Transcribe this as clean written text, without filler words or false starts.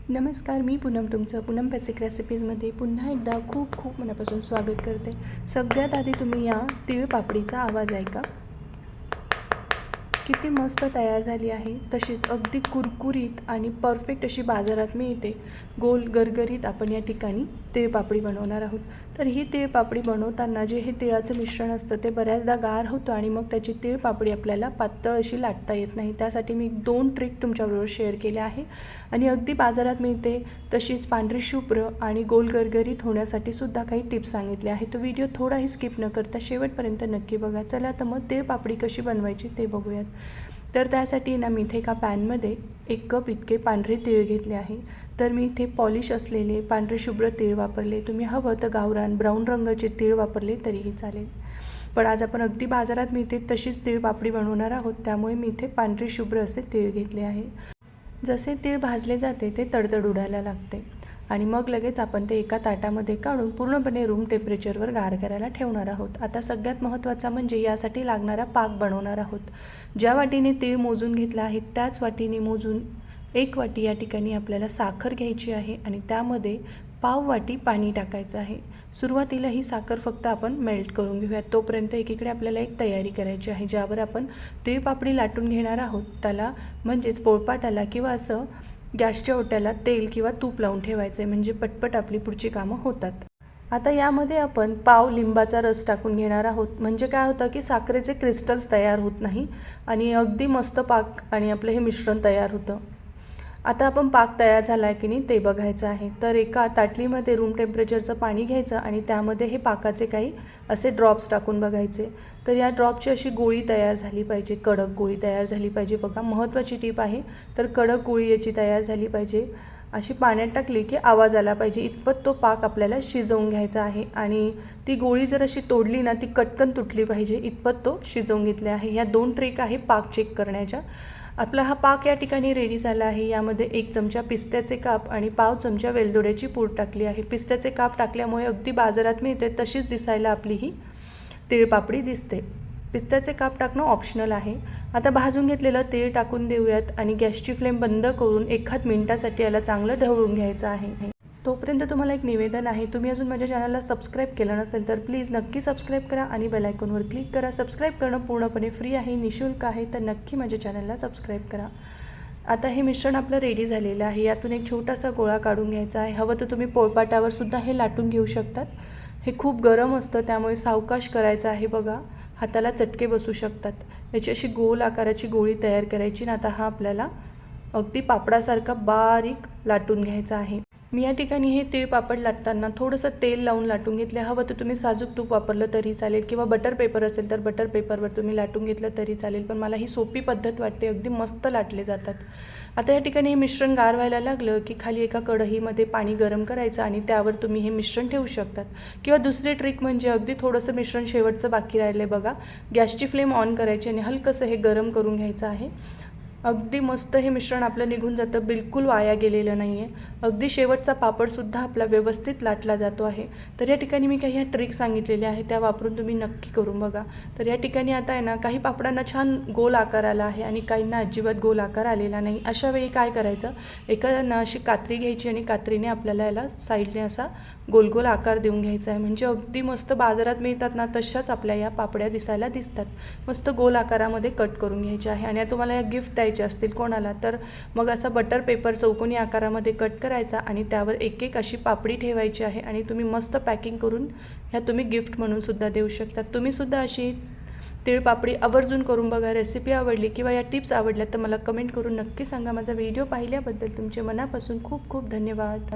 नमस्कार, मी पूनम तुमचं पूनम बेसिक रेसिपीजमध्ये पुन्हा एकदा खूप खूप मनापासून स्वागत करते. सगळ्यात आधी तुम्ही या तीळ पापडीचा आवाज ऐका. किती मस्त तयार झाली आहे. तशीच अगदी कुरकुरीत आणि परफेक्ट अशी बाजारात मिळते. गोल गरगरीत आपण या ठिकाणी तीळपापडी बनवणार आहोत. तर ही तीळपापडी बनवताना जे हे तिळाचं मिश्रण असतं ते बऱ्याचदा गार होतं आणि मग त्याची तीळपापडी आपल्याला पातळ अशी लाटता येत नाही. त्यासाठी मी 2 ट्रिक तुमच्याबरोबर शेअर केल्या आहे आणि अगदी बाजारात मिळते तशीच पांढरी शुभ्र आणि गोल गरगरीत होण्यासाठी सुद्धा काही टिप्स सांगितले आहेत. तो व्हिडिओ थोडाही स्किप न करता शेवटपर्यंत नक्की बघा. चला तर मग तीळपापडी कशी बनवायची ते बघूयात. तर त्यासाठी ना मी इथे एका पॅनमध्ये 1 कप इतके पांढरे तीळ घेतले आहे. तर मी इथे पॉलिश असलेले पांढरे शुभ्र तीळ वापरले. तुम्ही हवं तर गावरान ब्राऊन रंगाचे तीळ वापरले तरीही चालेल. पण आज आपण अगदी बाजारात मिळते तशीच तीळपापडी बनवणार आहोत, त्यामुळे मी इथे पांढरे शुभ्र असे तीळ घेतले आहे. जसे तीळ भाजले जाते ते तडतड उडायला लागते आणि मग लगेच आपण ते एका ताटामध्ये काढून पूर्णपणे रूम टेम्परेचरवर गार करायला ठेवणार आहोत. आता सगळ्यात महत्त्वाचा म्हणजे यासाठी लागणारा पाक बनवणार आहोत. ज्या वाटीने तीळ मोजून घेतला आहे त्याच वाटीने मोजून 1 वाटी या ठिकाणी आपल्याला साखर घ्यायची आहे आणि त्यामध्ये पाव वाटी पाणी टाकायचं आहे. सुरुवातीला ही साखर फक्त आपण मेल्ट करून घेऊयात. तोपर्यंत एकीकडे आपल्याला एक तयारी करायची आहे, ज्यावर आपण तीळपापडी लाटून घेणार आहोत. त्याला म्हणजेच पोळपाटाला किंवा असं गॅसच्या ओट्याला तेल किंवा तूप लावून ठेवायचे, म्हणजे पटपट आपली पुढची कामं होतात. आता यामध्ये आपण पाव लिंबाचा रस टाकून घेणार आहोत. म्हणजे काय होतं की साखरेचे क्रिस्टल्स तयार होत नाही आणि अगदी मस्त पाक आणि आपलं हे मिश्रण तयार होतं. आता आपण पाक तयार झाला आहे की नाही ते बघायचं आहे. तर एका ताटलीमध्ये रूम टेम्परेचरचं पाणी घ्यायचं आणि त्यामध्ये हे पाकाचे काही असे ड्रॉप्स टाकून बघायचे. तर या ड्रॉपची अशी गोळी तयार झाली पाहिजे, कडक गोळी तयार झाली पाहिजे. बघा, महत्त्वाची टीप आहे. तर कडक गोळी याची तयार झाली पाहिजे. अशी पाण्यात टाकली की आवाज आला पाहिजे इतपत तो पाक आपल्याला शिजवून घ्यायचा आहे आणि ती गोळी जर अशी तोडली ना ती कटकन तुटली पाहिजे इतपत तो शिजवून घेतले आहे. ह्या 2 ट्रिक आहे पाक चेक करण्याच्या. आपला हा पाक या ठिकाणी रेडी झाला आहे. यामध्ये 1 चमचा पिस्त्याचे काप आणि पाव चमचा वेलदोड्याची पूड टाकली आहे. पिस्त्याचे काप टाकल्यामुळे अगदी बाजारात मिळते तशीच दिसायला आपली ही तीळपापडी दिसते. पिस्त्याचे काप टाकणं ऑप्शनल आहे. आता भाजून घेतलेलं तीळ टाकून देऊयात आणि गॅसची फ्लेम बंद करून 1 मिनिटासाठी याला चांगलं ढवळून घ्यायचं आहे. तोपर्यंत तुम्हाला एक निवेदन आहे, तुम्ही अजून माझ्या चॅनलला सबस्क्राईब केलं नसेल तर प्लीज नक्की सबस्क्राईब करा आणि बेल आयकॉनवर क्लिक करा. सबस्क्राईब करणं पूर्णपणे फ्री आहे, निःशुल्क आहे, तर नक्की माझ्या चॅनलला सबस्क्राईब करा. आता हे मिश्रण आपलं रेडी झालेलं आहे. यातून एक छोटासा गोळा काढून घ्यायचा आहे. हवं तर तुम्ही पोळपाटावर सुद्धा हे लाटून घेऊ शकतात. हे खूप गरम असतं त्यामुळे सावकाश करायचं आहे. बघा, हाताला चटके बसू शकतात. याची अशी गोल आकाराची गोळी तयार करायची आणि आता हा आपल्याला अगदी पापडासारखा बारीक लाटून घ्यायचा आहे. मी या ठिकाणी हे तीळपापड लाटताना थोडंसं तेल लावून लाटून घेतले. हवं तर तुम्ही साजूक तूप वापरलं तरी चालेल किंवा बटर पेपर असेल तर बटर पेपरवर तुम्ही लाटून घेतलं तरी चालेल, पण मला ही सोपी पद्धत वाटते. अगदी मस्त लाटले जातात. आता या ठिकाणी हे मिश्रण गार व्हायला लागलं की खाली एका कढईमध्ये पाणी गरम करायचं आणि त्यावर तुम्ही हे मिश्रण ठेवू शकतात. किंवा दुसरी ट्रिक म्हणजे अगदी थोडंसं मिश्रण शेवटचं बाकी राहिलं आहे बघा, गॅसची फ्लेम ऑन करायची आणि हलकंसं हे गरम करून घ्यायचं आहे. अगदी मस्त हे मिश्रण आपलं निघून जातं, बिलकुल वाया गेलेलं नाही आहे. अगदी शेवटचा पापडसुद्धा आपला व्यवस्थित लाटला जातो आहे. तर या ठिकाणी मी काही ह्या ट्रिक सांगितलेल्या आहेत, त्या वापरून तुम्ही नक्की करून बघा. तर या ठिकाणी आता आहे ना, काही पापडांना छान गोल आकार आला आहे आणि काहींना अजिबात गोल आकार आलेला नाही. अशा वेळी काय करायचं, एखाद्यांना अशी कात्री घ्यायची आणि कात्रीने आपल्याला याला साईडने असा गोल गोल आकार देऊन घ्यायचा आहे. म्हणजे अगदी मस्त बाजारात मिळतात ना तशाच आपल्या या पापड्या दिसायला दिसतात. मस्त गोल आकारामध्ये कट करून घ्यायच्या आहे. आणि तुम्हाला या गिफ्ट द्यायचे असतील कोणाला तर मग असा बटर पेपर चौकोनी आकारामध्ये कट करायचा आणि त्यावर एक एक अशी पापडी ठेवायची आहे आणि तुम्ही मस्त पॅकिंग करून ह्या तुम्ही गिफ्ट म्हणून सुद्धा देऊ शकता. तुम्हीसुद्धा अशी तीळपापडी आवर्जून करून बघा. रेसिपी आवडली किंवा या टिप्स आवडल्या तर मला कमेंट करून नक्की सांगा. माझा व्हिडिओ पाहिल्याबद्दल तुमचे मनापासून खूप खूप धन्यवाद.